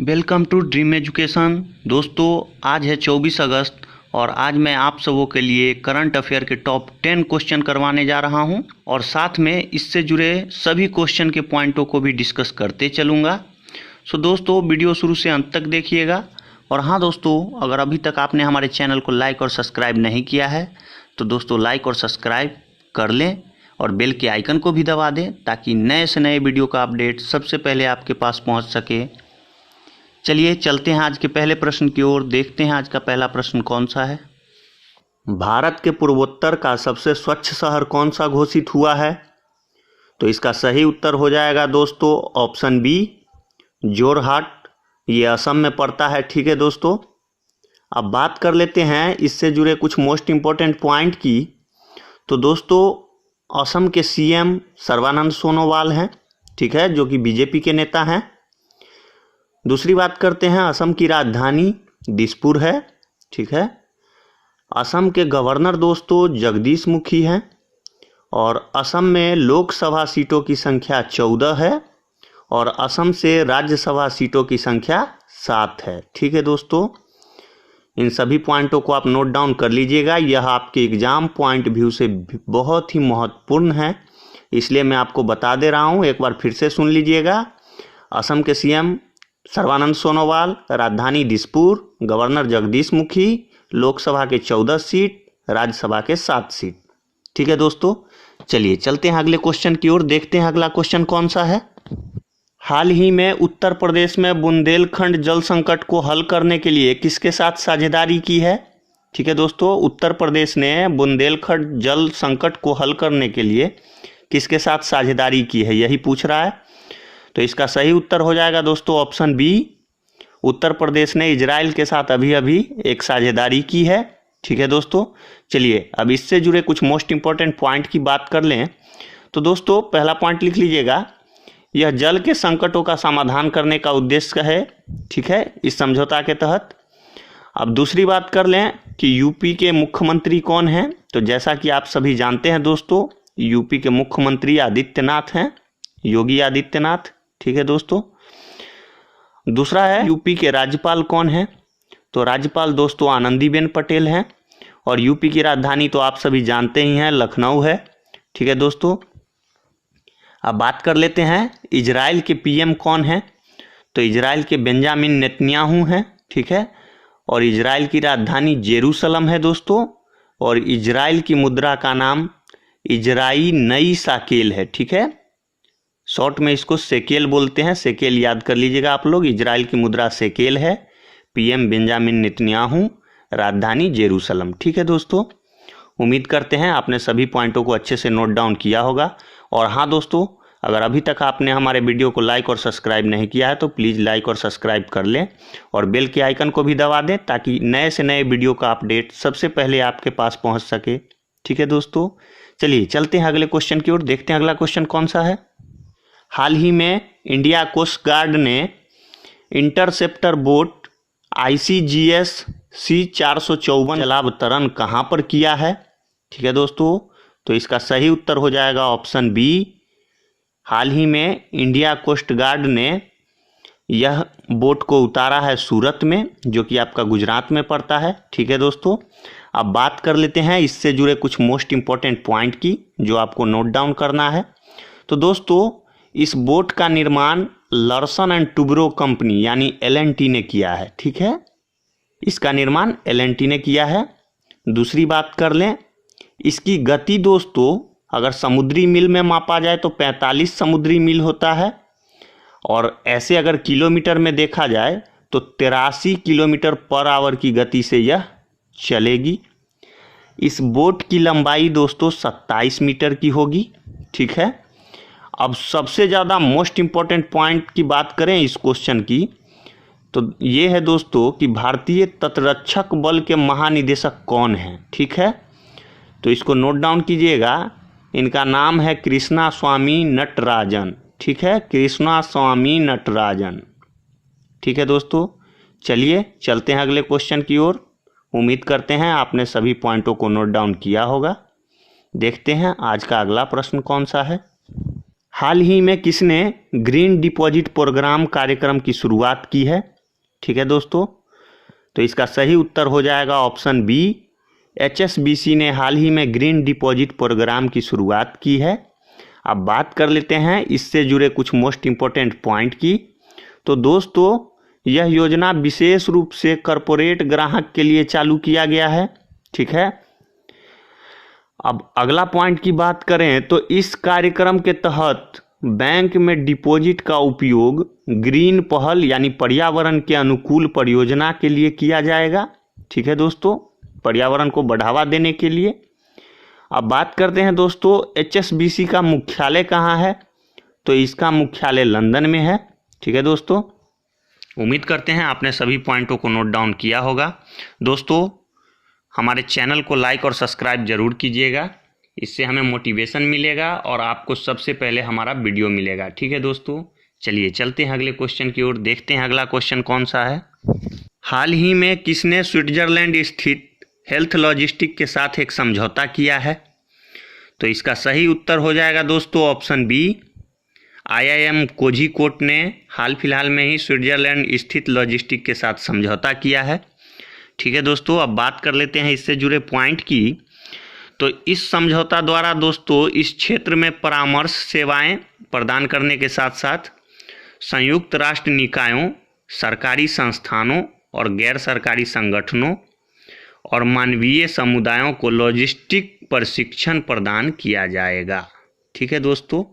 Welcome to dream education. दोस्तों, आज है 24 अगस्त और आज मैं आप सबों के लिए करंट अफेयर के टॉप 10 क्वेश्चन करवाने जा रहा हूं और साथ में इससे जुड़े सभी क्वेश्चन के पॉइंटों को भी डिस्कस करते चलूँगा। सो दोस्तों, वीडियो शुरू से अंत तक देखिएगा। और हाँ दोस्तों, अगर अभी तक आपने हमारे चैनल को लाइक और सब्सक्राइब नहीं किया है तो दोस्तों लाइक और सब्सक्राइब कर लें और बेल के आइकन को भी दबा दें ताकि नए से नए वीडियो का अपडेट सबसे पहले आपके पास पहुंच सके। चलिए चलते हैं आज के पहले प्रश्न की ओर। देखते हैं आज का पहला प्रश्न कौन सा है। भारत के पूर्वोत्तर का सबसे स्वच्छ शहर कौन सा घोषित हुआ है? तो इसका सही उत्तर हो जाएगा दोस्तों ऑप्शन बी, जोरहाट। ये असम में पड़ता है। ठीक है दोस्तों, अब बात कर लेते हैं इससे जुड़े कुछ मोस्ट इम्पोर्टेंट पॉइंट की। तो दोस्तों, असम के सीएम सर्बानंद सोनोवाल हैं, ठीक है, जो कि बीजेपी के नेता हैं। दूसरी बात करते हैं, असम की राजधानी दिसपुर है। ठीक है, असम के गवर्नर दोस्तों जगदीश मुखी हैं और असम में लोकसभा सीटों की संख्या 14 है और असम से राज्यसभा सीटों की संख्या 7 है। ठीक है दोस्तों, इन सभी पॉइंटों को आप नोट डाउन कर लीजिएगा। यह आपके एग्जाम पॉइंट व्यू से बहुत ही महत्वपूर्ण है, इसलिए मैं आपको बता दे रहा हूं। एक बार फिर से सुन लीजिएगा। असम के सीएम सर्बानंद सोनोवाल, राजधानी दिसपुर, गवर्नर जगदीश मुखी, लोकसभा के 14 सीट, राज्यसभा के 7 सीट। ठीक है दोस्तों, चलिए चलते हैं अगले क्वेश्चन की ओर। देखते हैं अगला क्वेश्चन कौन सा है। हाल ही में उत्तर प्रदेश में बुंदेलखंड जल संकट को हल करने के लिए किसके साथ साझेदारी की है? ठीक है दोस्तों, उत्तर प्रदेश ने बुंदेलखंड जल संकट को हल करने के लिए किसके साथ साझेदारी की है, यही पूछ रहा है। तो इसका सही उत्तर हो जाएगा दोस्तों ऑप्शन बी, उत्तर प्रदेश ने इजराइल के साथ अभी अभी एक साझेदारी की है। ठीक है दोस्तों, चलिए अब इससे जुड़े कुछ मोस्ट इंपॉर्टेंट पॉइंट की बात कर लें। तो दोस्तों पहला पॉइंट लिख लीजिएगा, यह जल के संकटों का समाधान करने का उद्देश्य है। ठीक है, इस समझौता के तहत। अब दूसरी बात कर लें कि यूपी के मुख्यमंत्री कौन हैं। तो जैसा कि आप सभी जानते हैं दोस्तों, यूपी के मुख्यमंत्री आदित्यनाथ हैं, योगी आदित्यनाथ। ठीक है दोस्तों, दूसरा है यूपी के राज्यपाल कौन है। तो राज्यपाल दोस्तों आनंदीबेन पटेल हैं और यूपी की राजधानी तो आप सभी जानते ही हैं, लखनऊ है। ठीक है दोस्तों, अब बात कर लेते हैं इजराइल के पीएम कौन है। तो इजराइल के बेंजामिन नेतन्याहू हैं। ठीक है, और इजराइल की राजधानी जेरूसलम है दोस्तों, और इजराइल की मुद्रा का नाम इजराई नई साकेल है। ठीक है, शॉर्ट में इसको सेकेल बोलते हैं, सेकेल याद कर लीजिएगा आप लोग। इजराइल की मुद्रा सेकेल है, पीएम बेंजामिन नेतन्याहू, राजधानी जेरूसलम। ठीक है दोस्तों, उम्मीद करते हैं आपने सभी पॉइंटों को अच्छे से नोट डाउन किया होगा। और हाँ दोस्तों, अगर अभी तक आपने हमारे वीडियो को लाइक और सब्सक्राइब नहीं किया है तो प्लीज़ लाइक और सब्सक्राइब कर लें और बेल के आइकन को भी दबा दें ताकि नए से नए वीडियो का अपडेट सबसे पहले आपके पास पहुँच सके। ठीक है दोस्तों, चलिए चलते हैं अगले क्वेश्चन की ओर। देखते हैं अगला क्वेश्चन कौन सा है। हाल ही में इंडिया कोस्ट गार्ड ने इंटरसेप्टर बोट ICGS C454 जलावतरण कहाँ पर किया है? ठीक है दोस्तों, तो इसका सही उत्तर हो जाएगा ऑप्शन बी, हाल ही में इंडिया कोस्ट गार्ड ने यह बोट को उतारा है सूरत में, जो कि आपका गुजरात में पड़ता है। ठीक है दोस्तों, अब बात कर लेते हैं इससे जुड़े कुछ मोस्ट इंपॉर्टेंट पॉइंट की जो आपको नोट डाउन करना है। तो दोस्तों इस बोट का निर्माण लर्सन एंड टुब्रो कंपनी यानी L&T ने किया है। ठीक है, इसका निर्माण L&T ने किया है। दूसरी बात कर लें, इसकी गति दोस्तों अगर समुद्री मील में मापा जाए तो 45 समुद्री मील होता है और ऐसे अगर किलोमीटर में देखा जाए तो 83 किलोमीटर पर आवर की गति से यह चलेगी। इस बोट की लंबाई दोस्तों 27 मीटर की होगी। ठीक है, अब सबसे ज़्यादा मोस्ट इम्पॉर्टेंट पॉइंट की बात करें इस क्वेश्चन की, तो ये है दोस्तों कि भारतीय तटरक्षक बल के महानिदेशक कौन हैं। ठीक है, तो इसको नोट डाउन कीजिएगा, इनका नाम है कृष्णा स्वामी नटराजन। ठीक है, कृष्णा स्वामी नटराजन। ठीक है दोस्तों, चलिए चलते हैं अगले क्वेश्चन की ओर। उम्मीद करते हैं आपने सभी पॉइंटों को नोट डाउन किया होगा। देखते हैं आज का अगला प्रश्न कौन सा है। हाल ही में किसने ग्रीन डिपॉजिट प्रोग्राम कार्यक्रम की शुरुआत की है? ठीक है दोस्तों, तो इसका सही उत्तर हो जाएगा ऑप्शन बी, HSBC ने हाल ही में ग्रीन डिपॉजिट प्रोग्राम की शुरुआत की है। अब बात कर लेते हैं इससे जुड़े कुछ मोस्ट इम्पोर्टेंट पॉइंट की। तो दोस्तों, यह योजना विशेष रूप से कॉरपोरेट ग्राहक के लिए चालू किया गया है। ठीक है, अब अगला पॉइंट की बात करें तो इस कार्यक्रम के तहत बैंक में डिपॉजिट का उपयोग ग्रीन पहल यानी पर्यावरण के अनुकूल परियोजना के लिए किया जाएगा। ठीक है दोस्तों, पर्यावरण को बढ़ावा देने के लिए। अब बात करते हैं दोस्तों, HSBC का मुख्यालय कहाँ है? तो इसका मुख्यालय लंदन में है। ठीक है दोस्तों, उम्मीद करते हैं आपने सभी पॉइंटों को नोट डाउन किया होगा। दोस्तों, हमारे चैनल को लाइक और सब्सक्राइब जरूर कीजिएगा, इससे हमें मोटिवेशन मिलेगा और आपको सबसे पहले हमारा वीडियो मिलेगा। ठीक है दोस्तों, चलिए चलते हैं अगले क्वेश्चन की ओर, देखते हैं अगला क्वेश्चन कौन सा है। हाल ही में किसने स्विट्जरलैंड स्थित हेल्थ लॉजिस्टिक के साथ एक समझौता किया है? तो इसका सही उत्तर हो जाएगा दोस्तों ऑप्शन बी, IIM कोझिकोड ने हाल फिलहाल में ही स्विट्जरलैंड स्थित लॉजिस्टिक के साथ समझौता किया है। ठीक है दोस्तों, अब बात कर लेते हैं इससे जुड़े पॉइंट की। तो इस समझौता द्वारा दोस्तों इस क्षेत्र में परामर्श सेवाएं प्रदान करने के साथ साथ संयुक्त राष्ट्र निकायों, सरकारी संस्थानों और गैर सरकारी संगठनों और मानवीय समुदायों को लॉजिस्टिक प्रशिक्षण प्रदान किया जाएगा। ठीक है दोस्तों,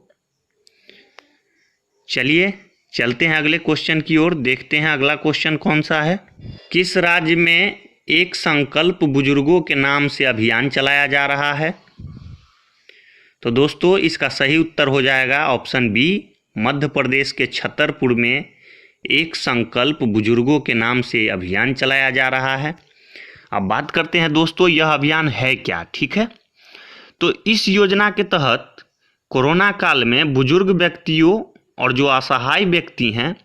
चलिए चलते हैं अगले क्वेश्चन की ओर, देखते हैं अगला क्वेश्चन कौन सा है। किस राज्य में एक संकल्प बुजुर्गों के नाम से अभियान चलाया जा रहा है? तो दोस्तों इसका सही उत्तर हो जाएगा ऑप्शन बी, मध्य प्रदेश के छतरपुर में एक संकल्प बुजुर्गों के नाम से अभियान चलाया जा रहा है। अब बात करते हैं दोस्तों यह अभियान है क्या। ठीक है, तो इस योजना के तहत कोरोना काल में बुजुर्ग व्यक्तियों और जो असहाय व्यक्ति हैं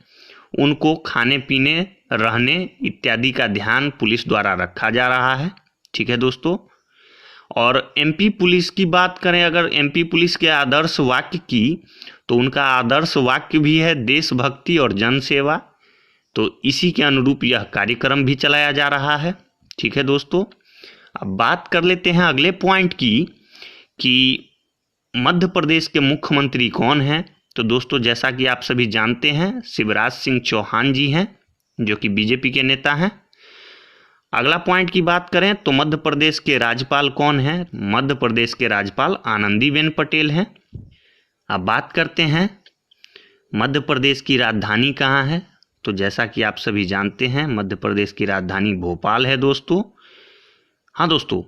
उनको खाने पीने, रहने इत्यादि का ध्यान पुलिस द्वारा रखा जा रहा है। ठीक है दोस्तों, और MP पुलिस की बात करें, अगर MP पुलिस के आदर्श वाक्य की, तो उनका आदर्श वाक्य भी है देशभक्ति और जन सेवा। तो इसी के अनुरूप यह कार्यक्रम भी चलाया जा रहा है। ठीक है दोस्तों, अब बात कर लेते हैं अगले पॉइंट की कि मध्य प्रदेश के मुख्यमंत्री कौन हैं? तो दोस्तों जैसा कि आप सभी जानते हैं शिवराज सिंह चौहान जी हैं, जो कि BJP के नेता हैं। अगला पॉइंट की बात करें तो मध्य प्रदेश के राज्यपाल कौन हैं? मध्य प्रदेश के राज्यपाल आनंदीबेन पटेल हैं। अब बात करते हैं मध्य प्रदेश की राजधानी कहाँ है? तो जैसा कि आप सभी जानते हैं मध्य प्रदेश की राजधानी भोपाल है दोस्तों। हाँ दोस्तों,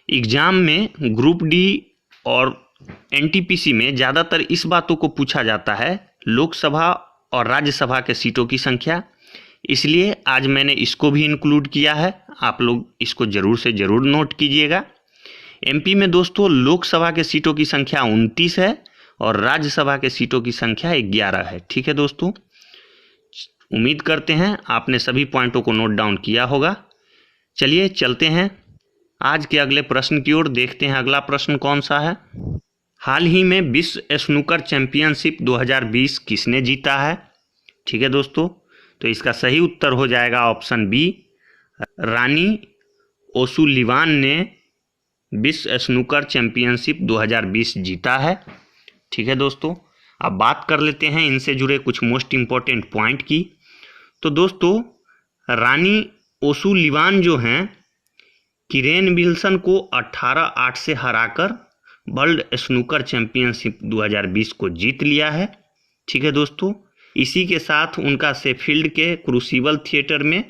एग्जाम में ग्रुप D और NTPC में ज़्यादातर इस बातों को पूछा जाता है, लोकसभा और राज्यसभा के सीटों की संख्या, इसलिए आज मैंने इसको भी इंक्लूड किया है। आप लोग इसको ज़रूर से ज़रूर नोट कीजिएगा। MP में दोस्तों लोकसभा के सीटों की संख्या 29 है और राज्यसभा के सीटों की संख्या 11 है। ठीक है दोस्तों, उम्मीद करते हैं आपने सभी पॉइंटों को नोट डाउन किया होगा। चलिए चलते हैं आज के अगले प्रश्न की ओर, देखते हैं अगला प्रश्न कौन सा है। हाल ही में विश्व स्नूकर चैंपियनशिप 2020 किसने जीता है? ठीक है दोस्तों, तो इसका सही उत्तर हो जाएगा ऑप्शन बी, रानी ओसुलिवान ने विश्व स्नूकर चैंपियनशिप 2020 जीता है। ठीक है दोस्तों, अब बात कर लेते हैं इनसे जुड़े कुछ मोस्ट इम्पोर्टेंट पॉइंट की। तो दोस्तों रानी ओसुलिवान जो हैं किरेन विल्सन को 18-8 से हराकर वर्ल्ड स्नूकर चैंपियनशिप 2020 को जीत लिया है। ठीक है दोस्तों, इसी के साथ उनका शेफील्ड के क्रूसिबल थिएटर में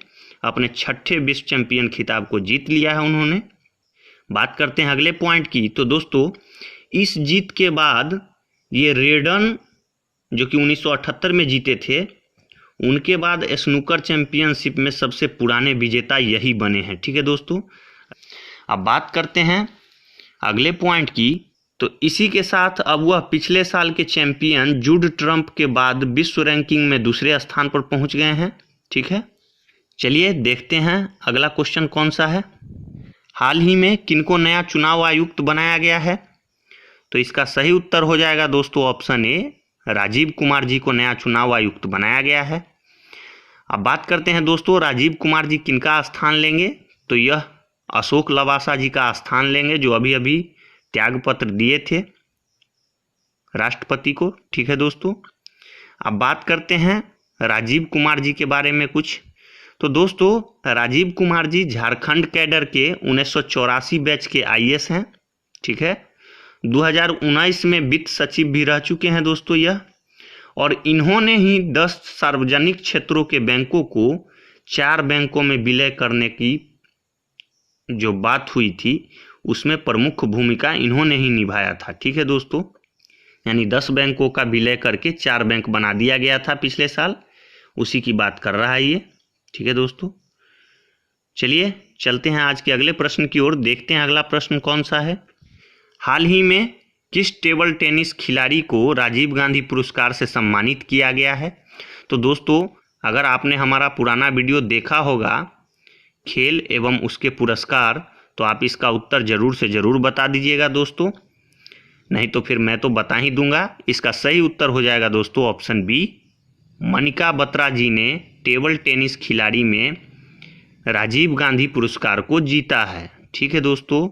अपने 6ठे विश्व चैंपियन खिताब को जीत लिया है उन्होंने। बात करते हैं अगले पॉइंट की। तो दोस्तों इस जीत के बाद ये रेडन जो कि 1978 में जीते थे, उनके बाद स्नूकर चैंपियनशिप में सबसे पुराने विजेता यही बने हैं। ठीक है दोस्तों, अब बात करते हैं अगले पॉइंट की। तो इसी के साथ अब वह पिछले साल के चैंपियन जुड ट्रम्प के बाद विश्व रैंकिंग में दूसरे स्थान पर पहुंच गए हैं। ठीक है, चलिए देखते हैं अगला क्वेश्चन कौन सा है। हाल ही में किनको नया चुनाव आयुक्त बनाया गया है? तो इसका सही उत्तर हो जाएगा दोस्तों ऑप्शन ए, राजीव कुमार जी को नया चुनाव आयुक्त बनाया गया है। अब बात करते हैं दोस्तों, राजीव कुमार जी किनका स्थान लेंगे, तो यह अशोक लवासा जी का स्थान लेंगे, जो अभी अभी त्यागपत्र दिए थे राष्ट्रपति को। ठीक है दोस्तों। अब बात करते हैं राजीव कुमार जी के बारे में कुछ। तो दोस्तों, राजीव कुमार जी झारखंड कैडर के 1984 बैच के आईएएस हैं। ठीक है। 2019 में वित्त सचिव भी रह चुके हैं दोस्तों यह, और इन्होंने ही 10 सार्वजनिक क्षेत्रों के बैंकों को 4 बैंकों में विलय करने की जो बात हुई थी उसमें प्रमुख भूमिका इन्होंने ही निभाया था। ठीक है दोस्तों, यानी 10 बैंकों का विलय करके 4 बैंक बना दिया गया था पिछले साल, उसी की बात कर रहा है ये। ठीक है दोस्तों, चलिए चलते हैं आज के अगले प्रश्न की ओर। देखते हैं अगला प्रश्न कौन सा है। हाल ही में किस टेबल टेनिस खिलाड़ी को राजीव गांधी पुरस्कार से सम्मानित किया गया है। तो दोस्तों, अगर आपने हमारा पुराना वीडियो देखा होगा खेल एवं उसके पुरस्कार, तो आप इसका उत्तर जरूर से जरूर बता दीजिएगा दोस्तों, नहीं तो फिर मैं तो बता ही दूंगा। इसका सही उत्तर हो जाएगा दोस्तों ऑप्शन बी, मनिका बत्रा जी ने टेबल टेनिस खिलाड़ी में राजीव गांधी पुरस्कार को जीता है। ठीक है दोस्तों।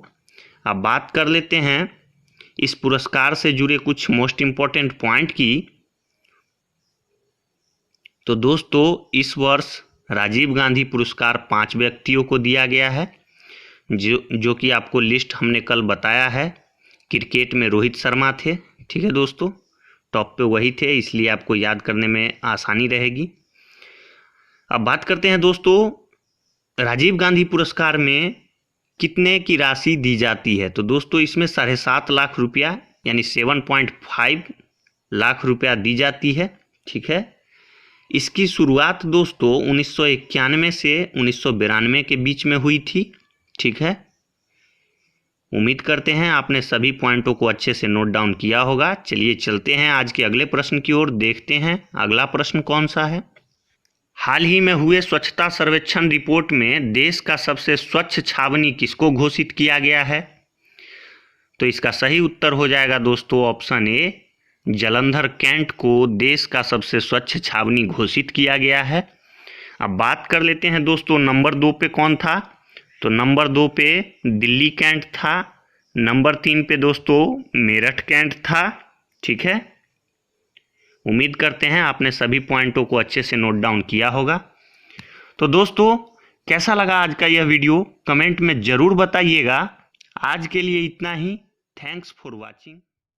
अब बात कर लेते हैं इस पुरस्कार से जुड़े कुछ मोस्ट इम्पॉर्टेंट पॉइंट की। तो दोस्तों, इस वर्ष राजीव गांधी पुरस्कार 5 व्यक्तियों को दिया गया है, जो कि आपको लिस्ट हमने कल बताया है। क्रिकेट में रोहित शर्मा थे। ठीक है दोस्तों, टॉप पे वही थे, इसलिए आपको याद करने में आसानी रहेगी। अब बात करते हैं दोस्तों, राजीव गांधी पुरस्कार में कितने की राशि दी जाती है। तो दोस्तों, इसमें 7.5 लाख रुपया यानी 7.5 लाख रुपया दी जाती है। ठीक है। इसकी शुरुआत दोस्तों 1991 से 1992 के बीच में हुई थी। ठीक है। उम्मीद करते हैं आपने सभी पॉइंटों को अच्छे से नोट डाउन किया होगा। चलिए चलते हैं आज के अगले प्रश्न की ओर। देखते हैं अगला प्रश्न कौन सा है। हाल ही में हुए स्वच्छता सर्वेक्षण रिपोर्ट में देश का सबसे स्वच्छ छावनी किसको घोषित किया गया है। तो इसका सही उत्तर हो जाएगा दोस्तों ऑप्शन ए, जालंधर कैंट को देश का सबसे स्वच्छ छावनी घोषित किया गया है। अब बात कर लेते हैं दोस्तों, नंबर 2 पे कौन था। तो नंबर 2 पे दिल्ली कैंट था। नंबर 3 पे दोस्तों मेरठ कैंट था। ठीक है। उम्मीद करते हैं आपने सभी पॉइंटों को अच्छे से नोट डाउन किया होगा। तो दोस्तों, कैसा लगा आज का यह वीडियो कमेंट में ज़रूर बताइएगा। आज के लिए इतना ही। Thanks for watching.